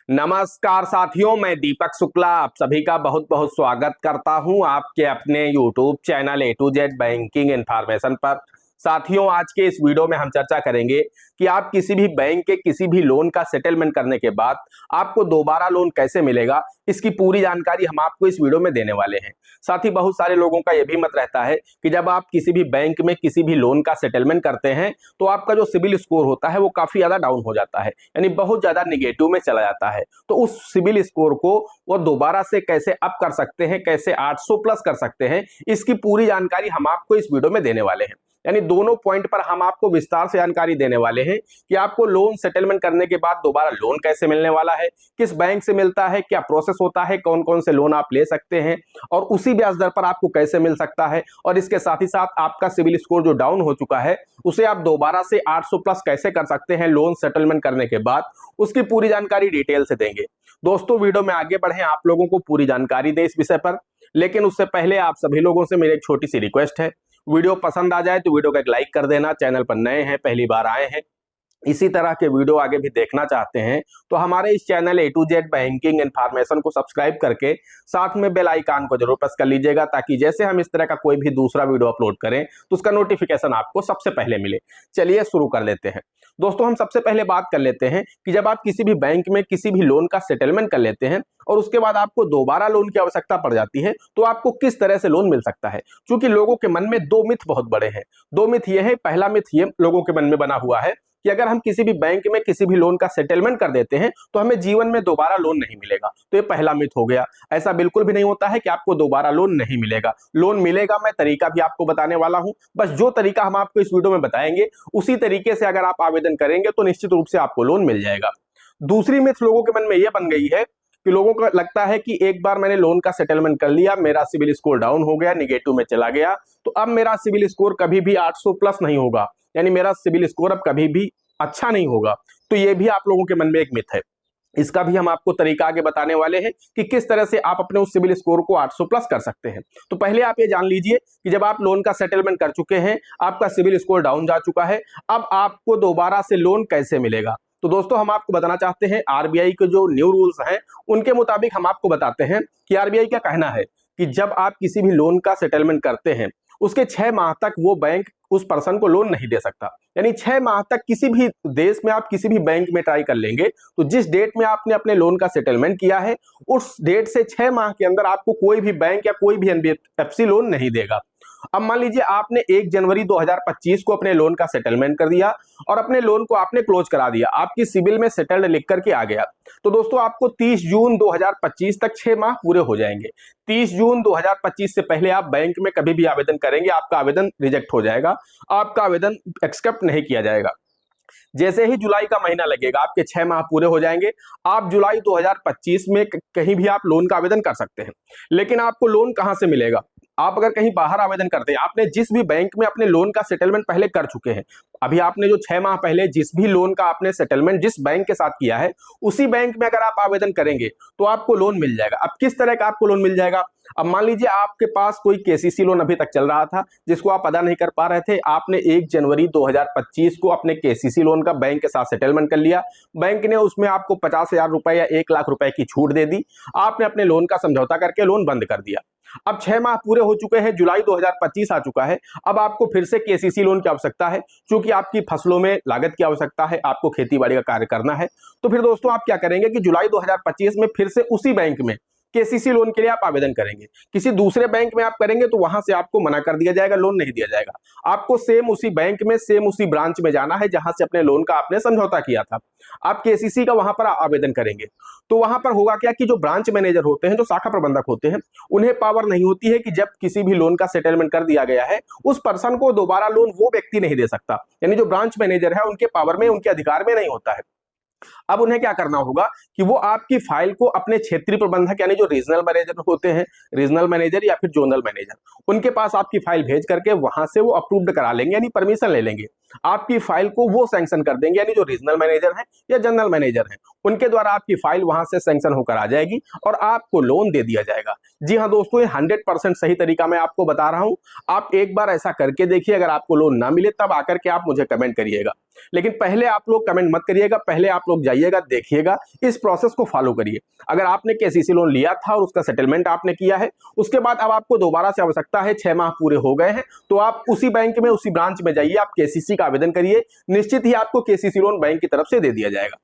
नमस्कार साथियों, मैं दीपक शुक्ला आप सभी का बहुत बहुत स्वागत करता हूं आपके अपने YouTube channel A to Z banking information पर। साथियों, आज के इस वीडियो में हम चर्चा करेंगे कि आप किसी भी बैंक के किसी भी लोन का सेटलमेंट करने के बाद आपको दोबारा लोन कैसे मिलेगा, इसकी पूरी जानकारी हम आपको इस वीडियो में देने वाले हैं। साथ ही बहुत सारे लोगों का यह भी मत रहता है कि जब आप किसी भी बैंक में किसी भी लोन का सेटलमेंट करते हैं तो आपका जो सिबिल स्कोर होता है वो काफी ज्यादा डाउन हो जाता है, यानी बहुत ज्यादा निगेटिव में चला जाता है। तो उस सिबिल स्कोर को वो दोबारा से कैसे अप कर सकते हैं, कैसे 800 प्लस कर सकते हैं, इसकी पूरी जानकारी हम आपको इस वीडियो में देने वाले हैं। यानी दोनों पॉइंट पर हम आपको विस्तार से जानकारी देने वाले हैं कि आपको लोन सेटलमेंट करने के बाद दोबारा लोन कैसे मिलने वाला है, किस बैंक से मिलता है, क्या प्रोसेस होता है, कौन कौन से लोन आप ले सकते हैं और उसी ब्याज दर पर आपको कैसे मिल सकता है, और इसके साथ ही साथ आपका सिबिल स्कोर जो डाउन हो चुका है उसे आप दोबारा से 800 प्लस कैसे कर सकते हैं लोन सेटलमेंट करने के बाद, उसकी पूरी जानकारी डिटेल से देंगे। दोस्तों, वीडियो में आगे बढ़े, आप लोगों को पूरी जानकारी दें इस विषय पर, लेकिन उससे पहले आप सभी लोगों से मेरी एक छोटी सी रिक्वेस्ट है। वीडियो पसंद आ जाए तो वीडियो को एक लाइक कर देना। चैनल पर नए हैं, पहली बार आए हैं, इसी तरह के वीडियो आगे भी देखना चाहते हैं तो हमारे इस channel A to Z banking information को सब्सक्राइब करके साथ में बेल आइकन को जरूर प्रेस कर लीजिएगा, ताकि जैसे हम इस तरह का कोई भी दूसरा वीडियो अपलोड करें तो उसका नोटिफिकेशन आपको सबसे पहले मिले। चलिए शुरू कर लेते हैं। दोस्तों, हम सबसे पहले बात कर लेते हैं कि जब आप किसी भी बैंक में किसी भी लोन का सेटलमेंट कर लेते हैं और उसके बाद आपको दोबारा लोन की आवश्यकता पड़ जाती है तो आपको किस तरह से लोन मिल सकता है। क्योंकि लोगों के मन में दो मिथ बहुत बड़े हैं। दो मिथ ये है, पहला मिथ ये लोगों के मन में बना हुआ है कि अगर हम किसी भी बैंक में किसी भी लोन का सेटलमेंट कर देते हैं तो हमें जीवन में दोबारा लोन नहीं मिलेगा। तो ये पहला मिथ हो गया। ऐसा बिल्कुल भी नहीं होता है कि आपको दोबारा लोन नहीं मिलेगा। लोन मिलेगा, मैं तरीका भी आपको बताने वाला हूं। बस जो तरीका हम आपको इस वीडियो में बताएंगे उसी तरीके से अगर आप आवेदन करेंगे तो निश्चित रूप से आपको लोन मिल जाएगा। दूसरी मिथ लोगों के मन में यह बन गई है कि लोगों को लगता है कि एक बार मैंने लोन का सेटलमेंट कर लिया, मेरा सिबिल स्कोर डाउन हो गया, निगेटिव में चला गया, तो अब मेरा सिबिल स्कोर कभी भी 800 प्लस नहीं होगा, यानी मेरा सिबिल स्कोर अब कभी भी अच्छा नहीं होगा। तो ये भी आप लोगों के मन में एक मिथ है। इसका भी हम आपको तरीका आगे बताने वाले हैं कि किस तरह से आप अपने उस सिबिल स्कोर को 800 प्लस कर सकते हैं। तो पहले आप ये जान लीजिए कि जब आप लोन का सेटलमेंट कर चुके हैं, आपका सिबिल स्कोर डाउन जा चुका है, अब आपको दोबारा से लोन कैसे मिलेगा। तो दोस्तों, हम आपको बताना चाहते हैं आरबीआई के जो न्यू रूल्स हैं उनके मुताबिक हम आपको बताते हैं कि आरबीआई का कहना है कि जब आप किसी भी लोन का सेटलमेंट करते हैं उसके 6 माह तक वो बैंक उस पर्सन को लोन नहीं दे सकता। यानी 6 माह तक किसी भी देश में आप किसी भी बैंक में ट्राई कर लेंगे तो जिस डेट में आपने अपने लोन का सेटलमेंट किया है उस डेट से 6 माह के अंदर आपको कोई भी बैंक या कोई भी एनबीएफसी लोन नहीं देगा। अब मान लीजिए आपने 1 जनवरी 2025 को अपने लोन का सेटलमेंट कर दिया और अपने लोन को आपने क्लोज करा दिया, आपकी सिबिल में सेटल्ड लिख करके आ गया, तो दोस्तों आपको 30 जून 2025 तक 6 माह पूरे हो जाएंगे। 30 जून 2025 से पहले आप बैंक में कभी भी आवेदन करेंगे, आपका आवेदन रिजेक्ट हो जाएगा, आपका आवेदन एक्सेप्ट नहीं किया जाएगा। जैसे ही जुलाई का महीना लगेगा, आपके 6 माह पूरे हो जाएंगे, आप जुलाई 2025 में कहीं भी आप लोन का आवेदन कर सकते हैं। लेकिन आपको लोन कहां से मिलेगा? आप अगर कहीं बाहर आवेदन करते हैं, आपने जिस भी बैंक में अपने लोन का सेटलमेंट पहले कर चुके हैं, अभी आपने जो 6 माह पहले जिस भी लोन का आपने सेटलमेंट जिस बैंक के साथ किया है उसी बैंक में अगर आप आवेदन करेंगे तो आपको लोन मिल जाएगा। अब किस तरह का आपको लोन मिल जाएगा? अब मान लीजिए आपके पास कोई केसीसी लोन अभी तक चल रहा था जिसको आप अदा नहीं कर पा रहे थे, आपने 1 जनवरी 2025 को अपने केसीसी लोन का बैंक के साथ सेटलमेंट कर लिया, बैंक ने उसमें आपको 50,000 रुपए या 1 लाख रुपए की छूट दे दी, आपने अपने लोन का समझौता करके लोन बंद कर दिया। अब 6 माह पूरे हो चुके हैं, जुलाई 2025 आ चुका है, अब आपको फिर से केसीसी लोन की आवश्यकता है, क्योंकि आपकी फसलों में लागत की आवश्यकता है, आपको खेती बाड़ी का कार्य करना है। तो फिर दोस्तों आप क्या करेंगे कि जुलाई 2025 में फिर से उसी बैंक में केसीसी लोन के लिए आप आवेदन करेंगे। किसी दूसरे बैंक में आप करेंगे तो वहां से आपको मना कर दिया जाएगा, लोन नहीं दिया जाएगा। आपको सेम उसी बैंक में सेम उसी ब्रांच में जाना है जहां से अपने लोन का आपने समझौता किया था। आप केसीसी का वहां पर आवेदन करेंगे तो वहां पर होगा क्या कि जो ब्रांच मैनेजर होते हैं, जो शाखा प्रबंधक होते हैं, उन्हें पावर नहीं होती है कि जब किसी भी लोन का सेटलमेंट कर दिया गया है उस पर्सन को दोबारा लोन वो व्यक्ति नहीं दे सकता। यानी जो ब्रांच मैनेजर है उनके पावर में, उनके अधिकार में नहीं होता है। अब उन्हें क्या करना होगा कि वो आपकी फाइल को अपने क्षेत्रीय प्रबंधक यानी जो रीजनल मैनेजर होते हैं, रीजनल मैनेजर या फिर जोनल मैनेजर, उनके पास आपकी फाइल भेज करके वहां से वो अप्रूव्ड करा लेंगे, यानी परमिशन ले लेंगे आपकी फाइल को वो सैंक्शन कर देंगे, यानी जो रीजनल मैनेजर हैं या जनरल मैनेजर हैं उनके द्वारा आपकी फाइल वहां से सैंक्शन होकर आ जाएगी और आपको लोन दे दिया जाएगा। जी हाँ दोस्तों, ये 100% सही तरीका मैं आपको बता रहा हूं। आप एक बार ऐसा करके देखिए, अगर आपको लोन ना मिले तब आकर के आप मुझे कमेंट करिएगा, लेकिन पहले आप लोग कमेंट मत करिएगा, पहले आप लोग जाइएगा, देखिएगा, इस प्रोसेस को फॉलो करिए। अगर आपने केसीसी लोन लिया था और उसका सेटलमेंट आपने किया है, उसके बाद अब आपको दोबारा से आवश्यकता है, 6 माह पूरे हो गए हैं, तो आप उसी बैंक में उसी ब्रांच में जाइए, आप केसीसी का आवेदन करिए, निश्चित ही आपको केसीसी लोन बैंक की तरफ से दे दिया जाएगा।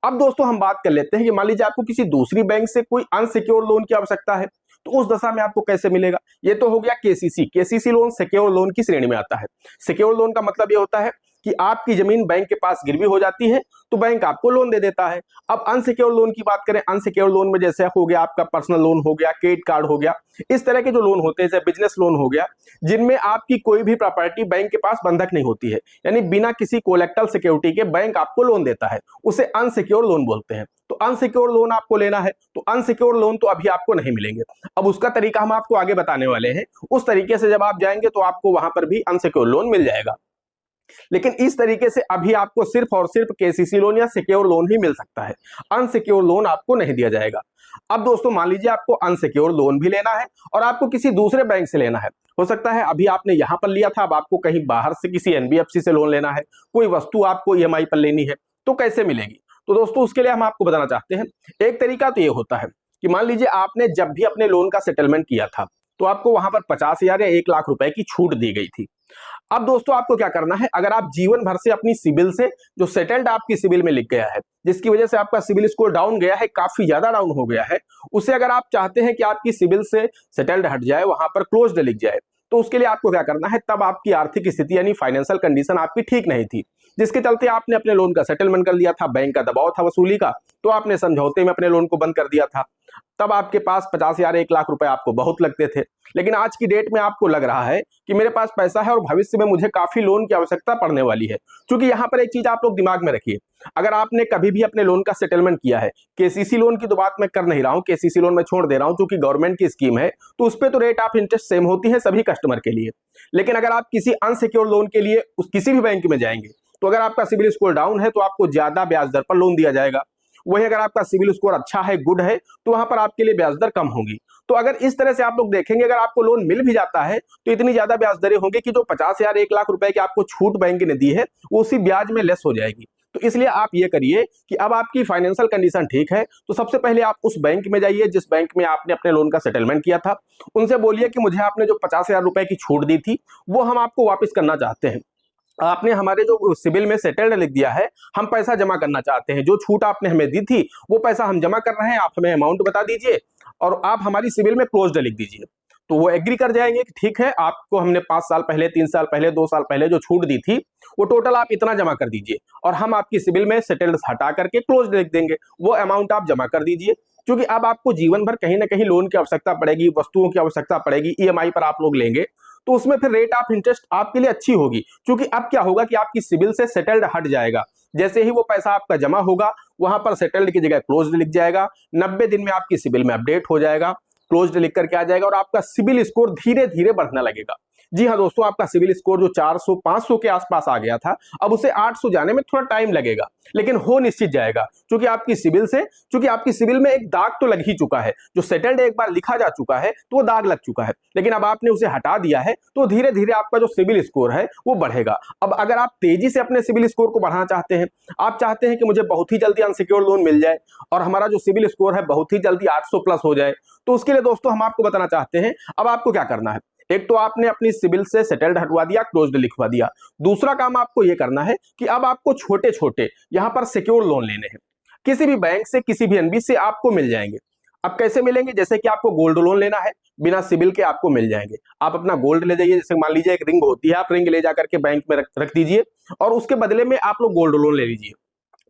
अब दोस्तों हम बात कर लेते हैं कि मान लीजिए आपको किसी दूसरी बैंक से कोई अनसिक्योर लोन की आवश्यकता है, तो उस दशा में आपको कैसे मिलेगा। ये तो हो गया केसीसी लोन सिक्योर लोन की श्रेणी में आता है। सिक्योर लोन का मतलब ये होता है कि आपकी जमीन बैंक के पास गिरवी हो जाती है तो बैंक आपको लोन दे देता है। अब अनसिक्योर लोन की बात करें, अनसिक्योर लोन में जैसे हो गया आपका पर्सनल लोन हो गया, क्रेडिट कार्ड हो गया, इस तरह के जो लोन होते हैं, जैसे बिजनेस लोन हो गया, जिनमें आपकी कोई भी प्रॉपर्टी बैंक के पास बंधक नहीं होती है, यानी बिना किसी कोलेक्टल सिक्योरिटी के बैंक आपको लोन देता है, उसे अनसिक्योर लोन बोलते हैं। तो अनसिक्योर लोन आपको लेना है, तो अनसिक्योर लोन तो अभी आपको नहीं मिलेंगे। अब उसका तरीका हम आपको आगे बताने वाले हैं, उस तरीके से जब आप जाएंगे तो आपको वहां पर भी अनसिक्योर लोन मिल जाएगा। लेकिन इस तरीके से अभी आपको सिर्फ और सिर्फ केसीसी लोन या सिक्योर लोन ही मिल सकता है, अनसिक्योर लोन आपको नहीं दिया जाएगा। अब दोस्तों मान लीजिए आपको अनसिक्योर लोन भी लेना है और आपको किसी दूसरे बैंक से लेना है, हो सकता है अभी आपने यहां पर लिया था, अब आपको कहीं बाहर से किसी एनबीएफसी से लोन लेना है, कोई वस्तु आपको ईएमआई पर लेनी है, तो कैसे मिलेगी। तो दोस्तों उसके लिए हम आपको बताना चाहते हैं, एक तरीका तो ये होता है कि मान लीजिए आपने जब भी अपने लोन का सेटलमेंट किया था तो आपको वहां पर 50,000 या 1 लाख रुपए की छूट दी गई थी। अब दोस्तों आपको क्या करना है, अगर आप जीवन भर से अपनी सिबिल से, जो सेटल्ड आपकी सिबिल में लिख गया है, जिसकी वजह से आपका सिबिल स्कोर डाउन गया है, काफी ज्यादा डाउन हो गया है, उसे अगर आप चाहते हैं कि आपकी सिबिल से सेटल्ड हट जाए, वहां पर क्लोज्ड लिख जाए, तो उसके लिए आपको क्या करना है, तब आपकी आर्थिक स्थिति यानी फाइनेंशियल कंडीशन आपकी ठीक नहीं थी, जिसके चलते आपने अपने लोन का सेटलमेंट कर लिया था, बैंक का दबाव था वसूली का, तो आपने समझौते में अपने लोन को बंद कर दिया था। तब आपके पास 50,000 1 लाख रुपए आपको बहुत लगते थे, लेकिन आज की डेट में आपको लग रहा है कि मेरे पास पैसा है और भविष्य में मुझे काफी लोन की आवश्यकता पड़ने वाली है। क्योंकि यहाँ पर एक चीज आप लोग दिमाग में रखिए, अगर आपने कभी भी अपने लोन का सेटलमेंट किया है, केसीसी लोन की तो बात मैं कर नहीं रहा हूँ, केसीसी लोन मैं छोड़ दे रहा हूँ क्योंकि गवर्नमेंट की स्कीम है, तो उस पर तो रेट ऑफ इंटरेस्ट सेम होती है सभी कस्टमर के लिए। लेकिन अगर आप किसी अनसिक्योर लोन के लिए किसी भी बैंक में जाएंगे, तो अगर आपका सिबिल स्कोर डाउन है तो आपको ज्यादा ब्याज दर पर लोन दिया जाएगा। वही अगर आपका सिबिल स्कोर अच्छा है, गुड है, तो वहां पर आपके लिए ब्याज दर कम होगी। तो अगर इस तरह से आप लोग देखेंगे, अगर आपको लोन मिल भी जाता है तो इतनी ज्यादा ब्याज दरें होंगी कि जो 50,000 1 लाख रुपए की आपको छूट बैंक ने दी है वो उसी ब्याज में लेस हो जाएगी। तो इसलिए आप ये करिए कि अब आपकी फाइनेंशियल कंडीशन ठीक है तो सबसे पहले आप उस बैंक में जाइए जिस बैंक में आपने अपने लोन का सेटलमेंट किया था, उनसे बोलिए कि मुझे आपने जो 50,000 रुपए की छूट दी थी वो हम आपको वापस करना चाहते हैं। आपने हमारे जो सिबिल में सेटल्ड लिख दिया है, हम पैसा जमा करना चाहते हैं, जो छूट आपने हमें दी थी वो पैसा हम जमा कर रहे हैं, आप हमें अमाउंट बता दीजिए और आप हमारी सिबिल में क्लोज्ड लिख दीजिए। तो वो एग्री कर जाएंगे कि ठीक है, आपको हमने 5 साल पहले, 3 साल पहले, 2 साल पहले जो छूट दी थी वो टोटल आप इतना जमा कर दीजिए और हम आपकी सिबिल में सेटल्ड हटा करके क्लोज्ड लिख देंगे, वो अमाउंट आप जमा कर दीजिए। क्योंकि अब आपको जीवन भर कहीं ना कहीं लोन की आवश्यकता पड़ेगी, वस्तुओं की आवश्यकता पड़ेगी, ईएमआई पर आप लोग लेंगे, तो उसमें फिर रेट ऑफ इंटरेस्ट आपके लिए अच्छी होगी। क्योंकि अब क्या होगा कि आपकी सिबिल से सेटल्ड हट जाएगा, जैसे ही वो पैसा आपका जमा होगा वहां पर सेटल्ड की जगह क्लोज्ड लिख जाएगा, 90 दिन में आपकी सिबिल में अपडेट हो जाएगा, क्लोज्ड लिख करके आ जाएगा और आपका सिबिल स्कोर धीरे धीरे बढ़ने लगेगा। जी हाँ दोस्तों, आपका सिबिल स्कोर जो 400 500 के आसपास आ गया था, अब उसे 800 जाने में थोड़ा टाइम लगेगा, लेकिन हो निश्चित जाएगा। क्योंकि आपकी सिबिल में एक दाग तो लग ही चुका है, जो सेटल्ड एक बार लिखा जा चुका है तो वो दाग लग चुका है, लेकिन अब आपने उसे हटा दिया है तो धीरे धीरे आपका जो सिबिल स्कोर है वो बढ़ेगा। अब अगर आप तेजी से अपने सिबिल स्कोर को बढ़ाना चाहते हैं, आप चाहते हैं कि मुझे बहुत ही जल्दी अनसिक्योर्ड लोन मिल जाए और हमारा जो सिबिल स्कोर है बहुत ही जल्दी 800 प्लस हो जाए, तो उसके लिए दोस्तों हम आपको बताना चाहते हैं अब आपको क्या करना है। एक तो आपने अपनी सिबिल से सेटल्ड हटवा दिया, क्लोज्ड लिखवा दिया। दूसरा काम आपको यह करना है कि अब आपको छोटे छोटे यहां पर सिक्योर लोन लेने हैं, किसी भी बैंक से, किसी भी एनबीएफसी से आपको मिल जाएंगे। अब कैसे मिलेंगे, जैसे कि आपको गोल्ड लोन लेना है, बिना सिबिल के आपको मिल जाएंगे। आप अपना गोल्ड ले जाइए, जैसे मान लीजिए एक रिंग होती है, आप रिंग ले जाकर के बैंक में रख दीजिए और उसके बदले में आप लोग गोल्ड लोन ले लीजिए।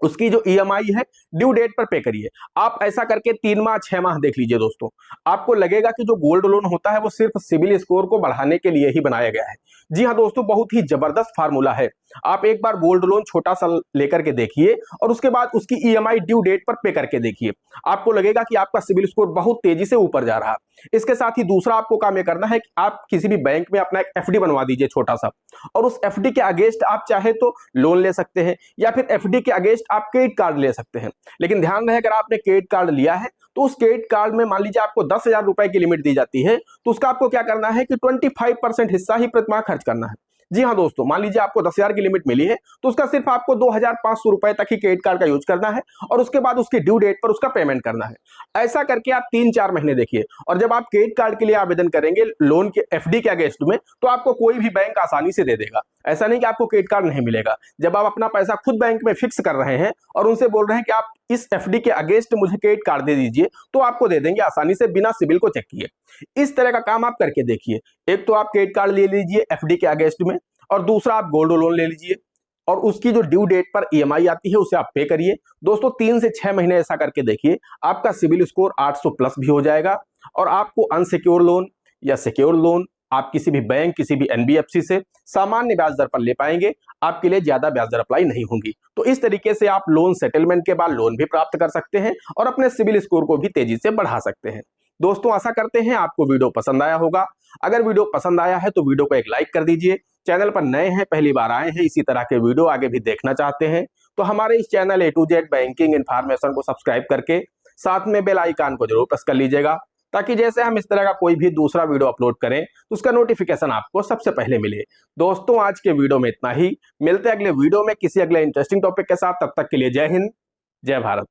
उसकी जो ईएमआई है ड्यू डेट पर पे करिए। आप ऐसा करके 3 माह 6 माह देख लीजिए दोस्तों, आपको लगेगा कि जो गोल्ड लोन होता है वो सिर्फ सिबिल स्कोर को बढ़ाने के लिए ही बनाया गया है। जी हाँ दोस्तों, बहुत ही जबरदस्त फार्मूला है। आप एक बार गोल्ड लोन छोटा सा लेकर के देखिए और उसके बाद उसकी ईएमआई ड्यू डेट पर पे करके देखिए, आपको लगेगा कि आपका सिविल स्कोर बहुत तेजी से ऊपर जा रहा है। इसके साथ ही दूसरा आपको काम ये करना है कि आप किसी भी बैंक में अपना एक एफडी बनवा दीजिए छोटा सा, और उस एफडी के अगेंस्ट आप चाहे तो लोन ले सकते हैं या फिर एफडी के अगेंस्ट आप क्रेडिट कार्ड ले सकते हैं। लेकिन ध्यान रहे, अगर आपने क्रेडिट कार्ड लिया है तो उस क्रेडिट कार्ड में मान लीजिए आपको 10,000 रुपए की लिमिट दी जाती है, तो उसका आपको क्या करना है कि 25% हिस्सा ही प्रति माह खर्च करना है। जी हाँ दोस्तों, मान लीजिए आपको 10,000 की लिमिट मिली है तो उसका सिर्फ आपको 2,500 रुपए तक ही क्रेडिट कार्ड का यूज करना है और उसके बाद उसकी ड्यू डेट पर उसका पेमेंट करना है। ऐसा करके आप 3-4 महीने देखिए, और जब आप क्रेडिट कार्ड के लिए आवेदन करेंगे लोन के एफडी के अगेंस्ट में, तो आपको कोई भी बैंक आसानी से दे देगा। ऐसा नहीं कि आपको क्रेडिट कार्ड नहीं मिलेगा। जब आप अपना पैसा खुद बैंक में फिक्स कर रहे हैं और उनसे बोल रहे हैं कि आप इस एफडी के अगेंस्ट मुझे क्रेडिट कार्ड दे दीजिए, तो आपको दे देंगे आसानी से, बिना सिबिल को चेक किए। इस तरह का काम आप करके देखिए। एक तो आप क्रेडिट कार्ड ले लीजिए एफडी के अगेंस्ट में, और दूसरा आप गोल्ड लोन ले लीजिए और उसकी जो ड्यू डेट पर ईएमआई आती है उसे आप पे करिए। दोस्तों 3 से 6 महीने ऐसा करके देखिए, आपका सिबिल स्कोर 800 प्लस भी हो जाएगा और आपको अनसिक्योर लोन या सिक्योर लोन आप किसी भी बैंक, किसी भी एनबीएफसी से सामान्य ब्याज दर पर ले पाएंगे। आपके लिए ज्यादा ब्याज दर अप्लाई नहीं होंगी। तो इस तरीके से आप लोन सेटलमेंट के बाद लोन भी प्राप्त कर सकते हैं और अपने सिबिल स्कोर को भी तेजी से बढ़ा सकते हैं। दोस्तों आशा करते हैं आपको वीडियो पसंद आया होगा। अगर वीडियो पसंद आया है तो वीडियो को एक लाइक कर दीजिए। चैनल पर नए हैं, पहली बार आए हैं, इसी तरह के वीडियो आगे भी देखना चाहते हैं तो हमारे इस channel A to Z banking information को सब्सक्राइब करके साथ में बेल आइकन को जरूर प्रेस कर लीजिएगा, ताकि जैसे हम इस तरह का कोई भी दूसरा वीडियो अपलोड करें तो उसका नोटिफिकेशन आपको सबसे पहले मिले। दोस्तों आज के वीडियो में इतना ही, मिलते हैं अगले वीडियो में किसी अगले इंटरेस्टिंग टॉपिक के साथ। तब तक के लिए जय हिंद, जय भारत।